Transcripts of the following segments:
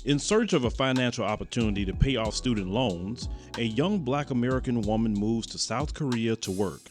In search of a financial opportunity to pay off student loans, a young Black American woman moves to South Korea to work.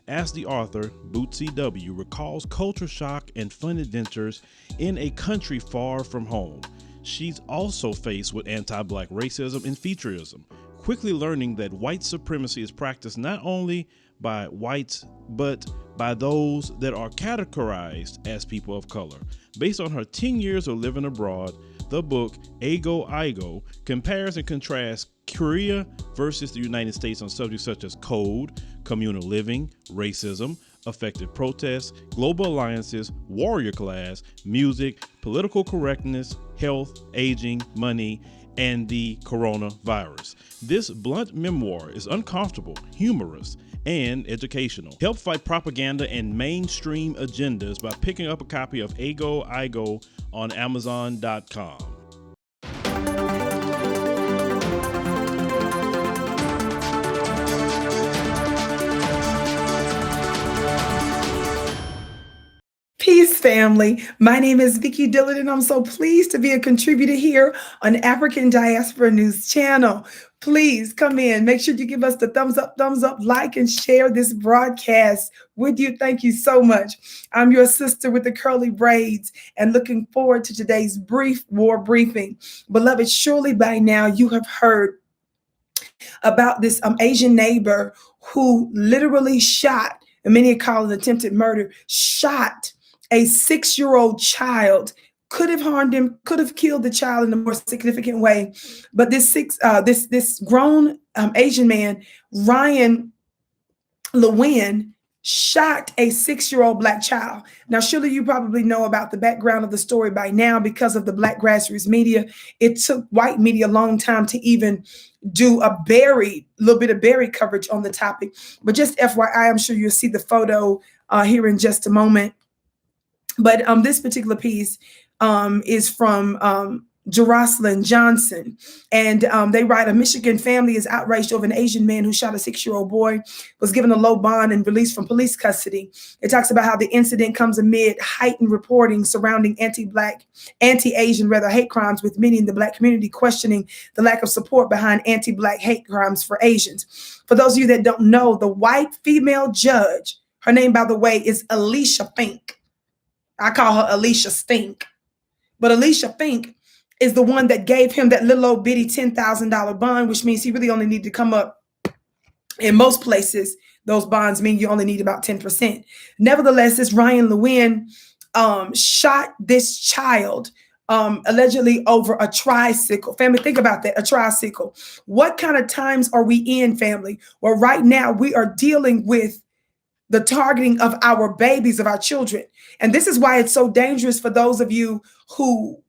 As the author, Bootsy W. recalls culture shock and fun adventures in a country far from home, she's also faced with anti-Black racism and featureism, quickly learning that white supremacy is practiced not only by whites, but by those that are categorized as people of color. Based on her 10 years of living abroad, the book, Ago Igo, compares and contrasts Korea versus the United States on subjects such as code, communal living, racism, effective protests, global alliances, warrior class, music, political correctness, health, aging, money, and the coronavirus. This blunt memoir is uncomfortable, humorous, and educational. Help fight propaganda and mainstream agendas by picking up a copy of Ago Igo on Amazon.com. Peace, family. My name is Vicki Dillard, and I'm so pleased to be a contributor here on African Diaspora News Channel. Please come in. Make sure you give us the thumbs up, like, and share this broadcast with you. Thank you so much. I'm your sister with the curly braids and looking forward to today's brief war briefing. Beloved, surely by now you have heard about this Asian neighbor who literally shot, and many call it attempted murder, shot a 6-year-old child, could have harmed him, could have killed the child in a more significant way. But this grown Asian man, Ryan Le-Nguyen, shot a 6-year-old Black child. Now, surely you probably know about the background of the story by now because of the Black grassroots media. It took white media a long time to even do a little bit of buried coverage on the topic. But just FYI, I'm sure you'll see the photo here in just a moment. But this particular piece is from Jerusalem Johnson. And they write, a Michigan family is outraged over an Asian man who shot a 6-year-old boy, was given a low bond and released from police custody. It talks about how the incident comes amid heightened reporting surrounding anti-Asian hate crimes, with many in the Black community questioning the lack of support behind anti-Black hate crimes for Asians. For those of you that don't know, the white female judge, her name, by the way, is Alicia Fink. I call her Alicia Stink. But Alicia Fink is the one that gave him that little old bitty $10,000 bond, which means he really only needed to come up. In most places, those bonds mean you only need about 10%. Nevertheless, this Ryan Le-Nguyen shot this child allegedly over a tricycle. Family, think about that, a tricycle. What kind of times are we in, family? Well, right now we are dealing with the targeting of our babies, of our children. And this is why it's so dangerous for those of you who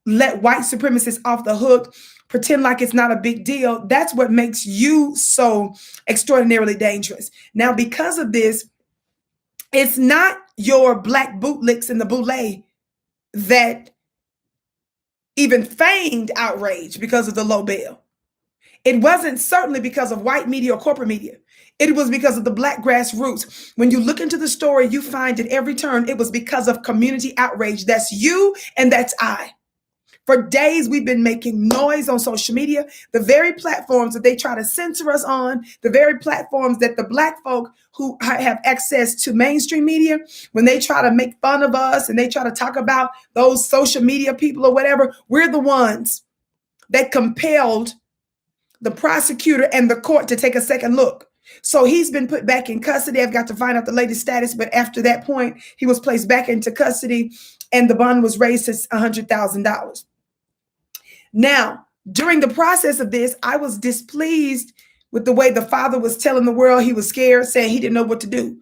let white supremacists off the hook, pretend like it's not a big deal. That's what makes you so extraordinarily dangerous. Now, because of this, it's not your Black bootlicks in the boule that even feigned outrage because of the low bail. It wasn't certainly because of white media or corporate media. It was because of the Black grassroots. When you look into the story, you find at every turn, it was because of community outrage. That's you and that's I. For days, we've been making noise on social media, the very platforms that they try to censor us on, the very platforms that the Black folk who have access to mainstream media, when they try to make fun of us and they try to talk about those social media people or whatever, we're the ones that compelled the prosecutor and the court to take a second look. So he's been put back in custody. I've got to find out the latest status, but after that point, he was placed back into custody and the bond was raised to $100,000. Now, during the process of this, I was displeased with the way the father was telling the world he was scared, saying he didn't know what to do.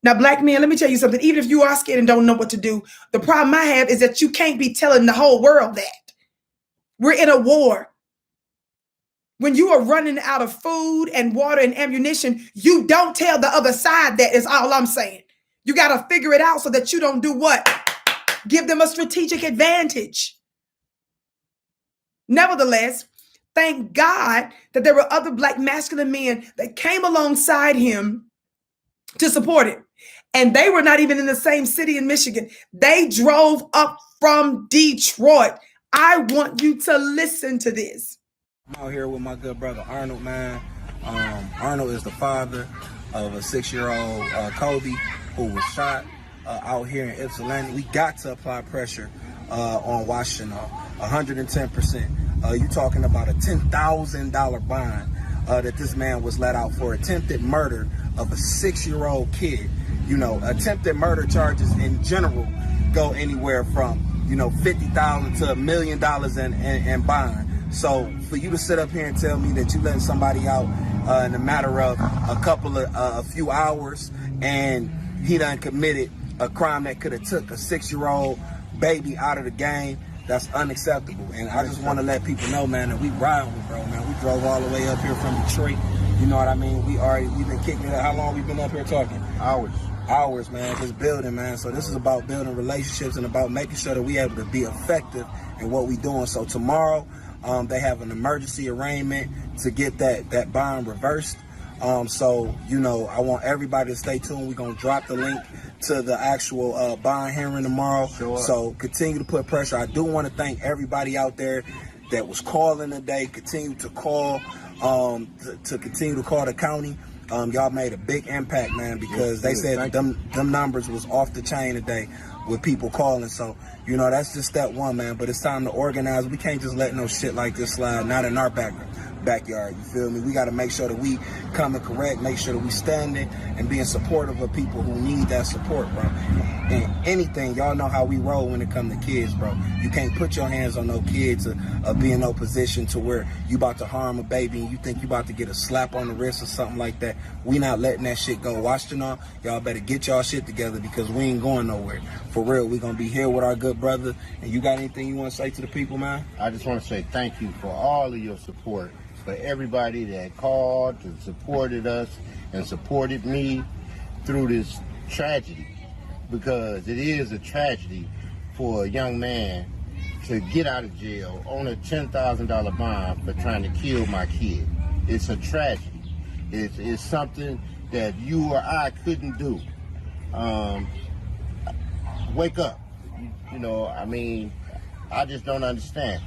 Now, Black men, let me tell you something. Even if you are scared and don't know what to do, the problem I have is that you can't be telling the whole world that. We're in a war. When you are running out of food and water and ammunition, you don't tell the other side that, is all I'm saying. You got to figure it out so that you don't do what? Give them a strategic advantage. Nevertheless, thank God that there were other Black masculine men that came alongside him to support him. And they were not even in the same city in Michigan. They drove up from Detroit. I want you to listen to this. I'm out here with my good brother Arnold, man. Arnold is the father of a 6-year-old Kobe who was shot out here in Ypsilanti. We got to apply pressure on Washington, 110%. You talking about a $10,000 bond that this man was let out for attempted murder of a 6-year-old kid. You know, attempted murder charges in general go anywhere from, you know, $50,000 to $1 million in bond. So for you to sit up here and tell me that you letting somebody out in a matter of a few hours, and he done committed a crime that could have took a 6-year-old baby out of the game, that's unacceptable. And I just want to let people know, man, that we ride with bro, man. We drove all the way up here from Detroit. You know what I mean? We've been kicking it. How long we been up here talking? Hours, man, just building, man. So this is about building relationships and about making sure that we able to be effective in what we doing. So tomorrow, they have an emergency arraignment to get that bond reversed. So, you know, I want everybody to stay tuned. We're going to drop the link to the actual bond hearing tomorrow. Sure. So continue to put pressure. I do want to thank everybody out there that was calling today. Continue to call, to continue to call the county. Y'all made a big impact, man, because they said them numbers was off the chain today with people calling. So, you know, that's just step one, man. But it's time to organize. We can't just let no shit like this slide, not in our backyard. You feel me? We got to make sure that we come and correct, make sure that we standing and being supportive of people who need that support, bro. And anything, y'all know how we roll when it comes to kids, bro. You can't put your hands on no kids or be in no position to where you about to harm a baby and you think you about to get a slap on the wrist or something like that. We not letting that shit go. Washington, y'all better get y'all shit together because we ain't going nowhere. For real, we gonna be here with our good brother. And you got anything you want to say to the people, man? I just want to say thank you for all of your support, for everybody that called and supported us and supported me through this tragedy, because it is a tragedy for a young man to get out of jail on a $10,000 bond for trying to kill my kid. It's a tragedy. It's something that you or I couldn't do. Wake up. You know, I mean, I just don't understand.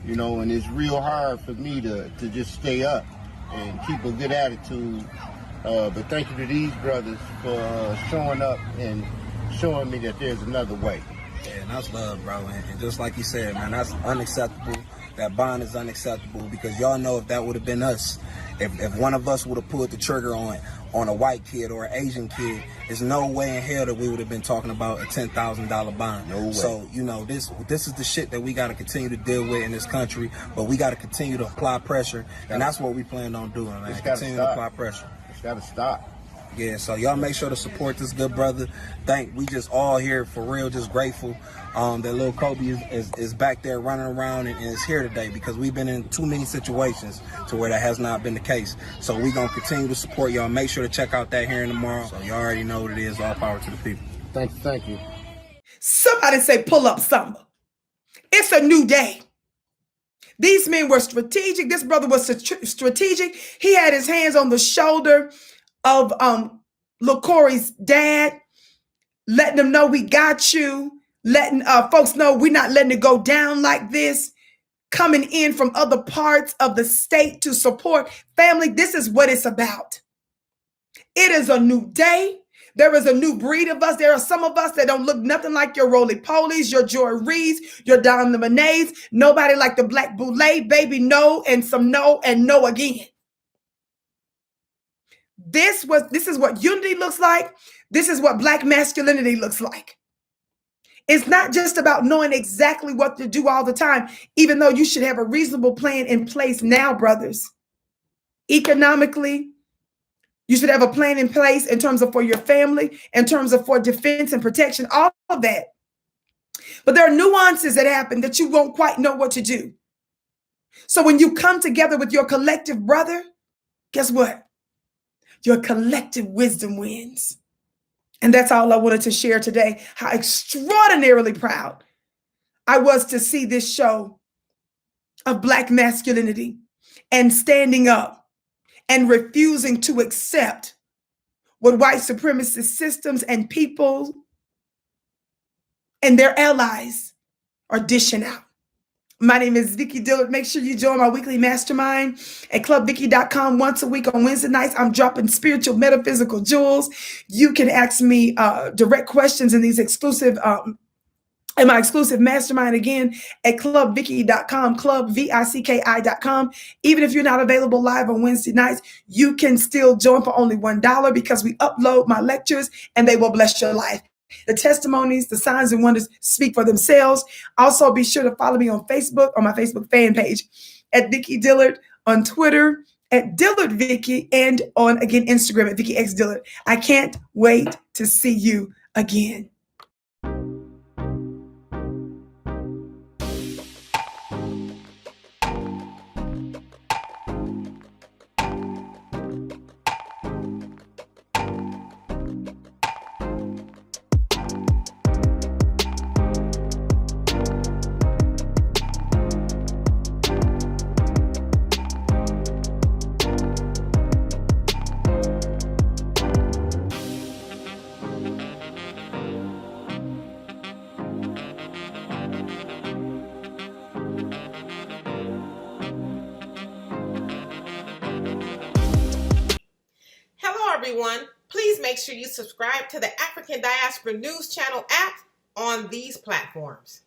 You know, and it's real hard for me to just stay up and keep a good attitude. But thank you to these brothers for showing up and showing me that there's another way. Yeah, and that's love, bro. And just like you said, man, that's unacceptable. That bond is unacceptable because y'all know if that would have been us, if one of us would have pulled the trigger on a white kid or an Asian kid, there's no way in hell that we would have been talking about a $10,000 bond. No way. So, you know, this is the shit that we got to continue to deal with in this country, but we got to continue to apply pressure, and that's what we plan on doing, man. Continue to apply pressure. It's got to stop. Yeah, so y'all make sure to support this good brother. We just all here for real, just grateful that little Kobe is back there running around and is here today because we've been in too many situations to where that has not been the case. So we're going to continue to support y'all. Make sure to check out that hearing tomorrow. So y'all already know what it is. All power to the people. Thank you. Somebody say pull up summer. It's a new day. These men were strategic. This brother was strategic. He had his hands on the shoulder of LaCorey's dad, letting them know we got you, letting folks know we're not letting it go down like this, coming in from other parts of the state to support. Family, this is what it's about. It is a new day. There is a new breed of us. There are some of us that don't look nothing like your roly-polies, your Joy Reeds, your Don Lemonades. Nobody like the Blvd, baby, no, and some no, and no again. This is what unity looks like. This is what Black masculinity looks like. It's not just about knowing exactly what to do all the time, even though you should have a reasonable plan in place now, brothers. Economically, you should have a plan in place in terms of for your family, in terms of for defense and protection, all of that. But there are nuances that happen that you won't quite know what to do. So when you come together with your collective brother, guess what? Your collective wisdom wins. And that's all I wanted to share today, how extraordinarily proud I was to see this show of Black masculinity and standing up and refusing to accept what white supremacist systems and people and their allies are dishing out. My name is Vicki Dillard. Make sure you join my weekly mastermind at clubvicki.com once a week on Wednesday nights. I'm dropping spiritual, metaphysical jewels. You can ask me direct questions in these exclusive in my exclusive mastermind again at clubvicki.com, clubvicki.com. Even if you're not available live on Wednesday nights, you can still join for only $1 because we upload my lectures and they will bless your life. The testimonies, the signs and wonders speak for themselves. Also, be sure to follow me on Facebook, on my Facebook fan page at Vicki Dillard, on Twitter at Dillard Vicki, and on, again, Instagram at Vicki X Dillard. I can't wait to see you again. Everyone, please make sure you subscribe to the African Diaspora News Channel app on these platforms.